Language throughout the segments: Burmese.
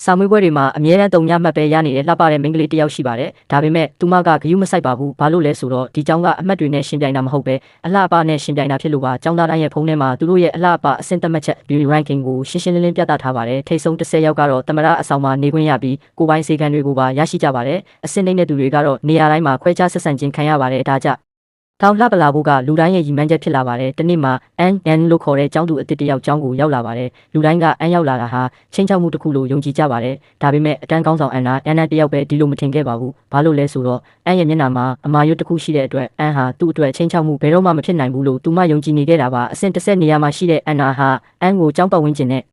စာမွေးပွဲတွေမှာအမြဲတမ်းတုံညမှတ်ပဲရနေတဲ့လှပတဲ့မိန်းကလေးတစ်ယောက်ရှိပါတယ်။ဒါပေမဲ့သူမကဂရုမစိုက်ပါဘူး။ဘာလို့လဲဆိုတော့ဒီကျောင်းကအမှတ်တွေနဲ့ရှင်ပြိုင်တာမဟုတ်ပဲအလှပနဲ့ရှင်ပြိုင်တာဖြစ်လို့ပါ။ကျောင်းသားတိုင်းရဲ့ဖုန်းထဲမှာသူတို့ရဲ့အလှပအဆင့်သတ်မှတ်ချက် beauty ranking ကိုရှင်းရှင်းလင်းလင်းပြသထားပါတယ်။ထိပ်ဆုံး10ယောက်ကတော့သမရအဆောင်မှာနေခွင့်ရပြီးကိုယ်ပိုင်စေကံတွေကိုပါရရှိကြပါတယ်။အဆင့်နှိမ့်တဲ့သူတွေကတော့နေရာတိုင်းမှာခွဲခြားဆက်ဆံခြင်းခံရပါတယ်။ဒါကြောင့်တောင်လှပလာဖို့ကလူတိုင်းရဲ့ရည်မှန်းချက်ဖြစ်လာပါတယ်။တနေ့မှာN လို့ခေါ်တဲ့ကျောင်းသူအသစ်တစ်ယောက်ကျောင်းကိုရောက်လာပါတယ်။လူတိုင်းကရောက်လာတာဟာချင်းချောက်မှုတစ်ခုလို့ယုံကြည်ကြပါတယ်။ဒါပေမဲ့အတန်းကောင်းဆောင်အန်တစ်ယောက်ပဲဒီလိုမထင်ခဲ့ပါဘူး။ဘာလို့လဲဆိုတော့ရဲ့မျက်နှာမှာအမာရွတ်တစ်ခုရှိတဲ့အတွက်ဟာသူ့အတွက်ချင်းချောက်မှုဘယ်တော့မှမဖြစ်နိုင်ဘူးလို့သူမယုံကြည်နေခဲ့တာပါ။အဆင့်10နေရာမှာရှိတဲ့အန်နာဟာကိုကျောင်းပတ်ဝန်းကျင်နဲ့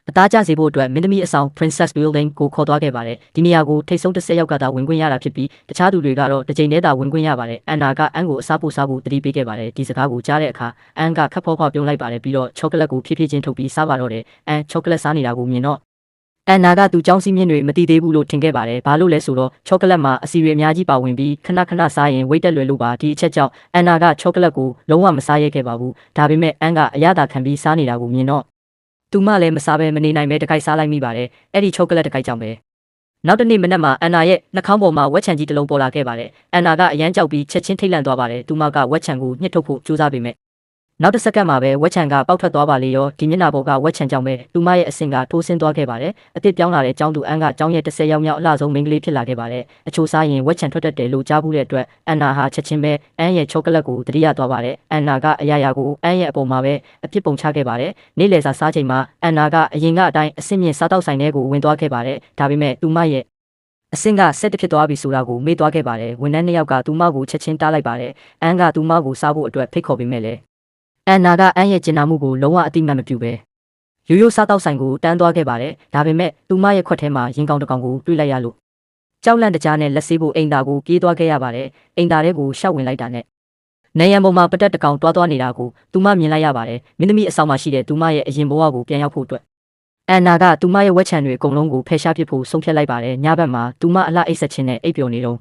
အသားကျစေဖို့အတွက်မင်းသမီးအဆောင် Princess Building ကိုခေါ်သွားခဲ့ပါတယ်။ဒီနေရာကိုထိပ်ဆုံး10ယောက်ကသာဝင်ခွင့်ရတာဖြစ်ပြီးတခြားသူတွေကတော့တစ်ချိန်တည်းသာဝင်ခွင့်ရပါတယ်။အန်နာကအန်ကိုအစားဖို့တတိပေးခဲ့ပါတယ်။ဒီစကားကိုကြားတဲ့အခါအန်ကခပ်ဖောဖောပြုံးလိုက်ပါတယ်ပြီးတော့ချောကလက်ကိုဖြည်းဖြည်းချင်းထုတ်ပြီးစားပါတော့တယ်။ချောကလက်စားနေတာကိုမြင်တော့အန်နာကသူ့ကျောင်းစည်းမျဉ်းတွေမတည်သေးဘူးလို့ထင်ခဲ့ပါတယ်။ဘာလို့လဲဆိုတော့ချောကလက်မှာအစီတွေအများကြီးပါဝင်ပြီးခဏစားရင်ဝိတ်တက်လွယ်လို့ပါဒီအချက်ကြောင့်အန်နာကချောကလက်ကိုလုံးဝမစားရဲခဲ့ပါဘူး။ဒါပေမဲ့အန်ကအရသာခံပြီးစားနေတာကိုမြင်တော့သူမလည်းမစားဘဲမနေနိုင်ပဲတခိုက်စားလိုက်မိပါတယ်အဲ့ဒီချောကလက်တခိုက်ကြောင့်ပဲနောက်တစ်နေ့မနက်မှာအန်နာရဲ့နှာခေါင်းပေါ်မှာဝက်ချံကြီးတစ်လုံးပေါ်လာခဲ့ပါတယ်အန်နာကအရန်ကြောက်ပြီးချက်ချင်းထိတ်လန့်သွားပါတယ်သူမကဝက်ချံကိုညှစ်ထုတ်ဖို့ကြိုးစားပေမဲ့နောက်တစ်စက္ကန့်မှာပဲဝက်ချံကပေါက်ထွက်သွားပါလေရောဒီမျက်နှာပေါ်ကဝက်ချံကြောင့်ပဲသူမရဲ့အဆင့်ကထိုးဆင်းသွားခဲ့ပါတယ်အသစ်ပြောင်းလာတဲ့ကျောင်းသူအန်ကကျောင်းရဲ့10ယောက်မြောက်အလှဆုံးမိန်းကလေးဖြစ်လာခဲ့ပါတယ်အချို့စားရင်ဝက်ချံထွက်တတ်တယ်လို့ကြားဘူးတဲ့အတွက်အန်နာဟာချက်ချင်းပဲအန်ရဲ့ချောကလက်ကိုတတိယသွားပါတယ်အန်နာကအရာရာကိုအန်ရဲ့အပေါ်မှာပဲအပြစ်ပုံချခဲ့ပါတယ်နေ့လည်စာစားချိန်မှာအန်နာကအရင်ကအတိုင်းအဆင့်မြင့်စားတောက်ဆိုင်ထဲကိုဝင်သွားခဲ့ပါတယ်ဒါပေမဲ့သူမရဲ့အဆင့်ကဆက်တစ်ဖြစ်သွားပြီဆိုတာကိုမေ့သွားခဲ့ပါတယ်ဝန်ထမ်း2ယောက်ကသူမကိုချက်ချင်းတားလိုက်ပါတယ်အန်ကသူမကိုစားဖို့အတွက်ဖိတ်ခေါ်ပေးမဲ့လေအန်နာကအန်ရဲ့ကျင်နာမှုကိုလုံးဝအတိမတ်မပြုဘဲရိုးစားတောက်ဆိုင်ကိုတန်းသွားခဲ့ပါတယ်ဒါပေမဲ့သူမရဲ့ခွက်ထဲမှာရင်ကောင်တစ်ကောင်ကိုတွေ့လိုက်ရလို့ကြောက်လန့်တကြားနဲ့လက်ဆေးဖို့အိမ်သားကိုပြေးသွားခဲ့ရပါတယ်အိမ်သားတွေကိုရှောက်ဝင်လိုက်တာနဲ့နေရန်ပေါ်မှာပတက်တကောင်တွားနေတာကိုသူမမြင်လိုက်ရပါတယ်မင်းသမီးအဆောင်မှာရှိတဲ့သူမရဲ့အရင်ဘဝကိုပြန်ရောက်ဖို့အတွက်အန်နာကသူမရဲ့ဝက်ချံတွေအကုန်လုံးကိုဖယ်ရှားပစ်ဖို့ဆုံးဖြတ်လိုက်ပါတယ်ညဘက်မှာသူမအလှအိတ်ဆက်ခြင်းနဲ့အိပ်ပျော်နေတော့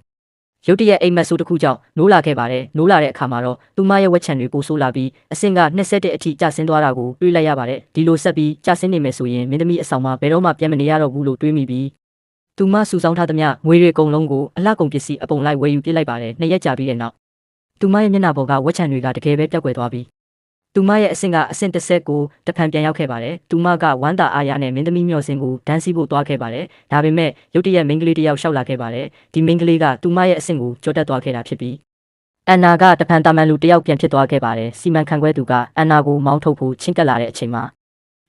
ရုတ်တရက်အိမ်မက်ဆိုးတစ်ခုကြောင့်နိုးလာခဲ့ပါတယ်နိုးလာတဲ့အခါမှာတော့သူမရဲ့ဝက်ချံတွေပိုဆိုးလာပြီးအဆင့်က21အထိကျဆင်းသွားတာကိုတွေးလိုက်ရပါတယ်ဒီလိုဆက်ပြီးကျဆင်းနေမယ်ဆိုရင်မင်းသမီးအဆောင်မှာဘယ်တော့မှပြန်မနေရတော့ဘူးလို့တွေးမိပြီးသူမစုဆောင်းထားသမျှငွေတွေအကုန်လုံးကိုအလှကုန်ပစ္စည်းအပုံလိုက်ဝယ်ယူပြစ်လိုက်ပါတယ်2ရက်ကြာပြီးတဲ့နောက်သူမရဲ့မျက်နှာပေါ်ကဝက်ချံတွေကတကယ်ပဲပျောက်ကွယ်သွားပြီးသူမရဲ့အဆင့်ကအဆင့်10ကိုတဖန်ပြန်ရောက်ခဲ့ပါတယ်သူမကဝမ်းသာအားရနဲ့မင်းသမီးမျှော်စင်ကိုဒန်းစီဖို့သွားခဲ့ပါတယ်ဒါပေမဲ့ရုတ်တရက်မိန်းကလေးတစ်ယောက်ရှောက်လာခဲ့ပါတယ်ဒီမိန်းကလေးကသူမရဲ့အဆင့်ကိုကြော်တက်သွားခဲ့တာဖြစ်ပြီးအန်နာကတဖန်တာမန်လူတစ်ယောက်ပြန်ဖြစ်သွားခဲ့ပါတယ်စီမံခန့်ခွဲသူကအန်နာကိုမောင်းထုတ်ဖို့ချင်းကပ်လာတဲ့အချိန်မှာ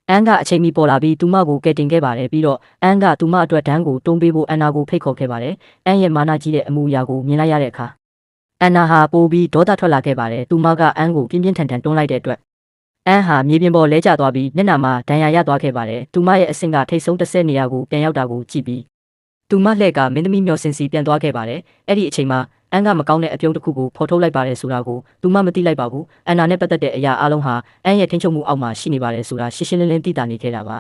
အန်ကအချိန်မီပေါ်လာပြီးသူမကိုကယ်တင်ခဲ့ပါတယ်ပြီးတော့အန်ကသူမအတွက်ဒန်းကိုတွန်းပေးဖို့အန်နာကိုဖိတ်ခေါ်ခဲ့ပါတယ်အန်ရဲ့မာနကြီးတဲ့အမူအရာကိုမြင်လိုက်ရတဲ့အခါအန်နာဟာပိုပြီးဒေါသထွက်လာခဲ့ပါတယ်သူမကအန်ကိုပြင်းထန်တွန်းလိုက်တဲ့အတွက်အန်ဟာမြေပြင်ပေါ်လဲကျသွားပြီးမျက်နှာမှာဒဏ်ရာရသွားခဲ့ပါတယ်သူမရဲ့အဆင့်ကထိပ်ဆုံး10နေရာကိုပြန်ရောက်တာကိုကြည့်ပြီးသူမလှည့်ကမင်းသမီးမျောစင်စီပြန်သွားခဲ့ပါတယ်အဲ့ဒီအချိန်မှာအန်ကမကောင်းတဲ့အပြုံးတစ်ခုကိုဖော်ထုတ်လိုက်ပါတယ်ဆိုတာကိုသူမမသိလိုက်ပါဘူးအန်နာနဲ့ပတ်သက်တဲ့အရာအလုံးဟာအန်ရဲ့ထိန်းချုပ်မှုအောက်မှာရှိနေပါတယ်ဆိုတာရှင်းရှင်းလင်းလင်းသိတာနေခဲ့တာပါ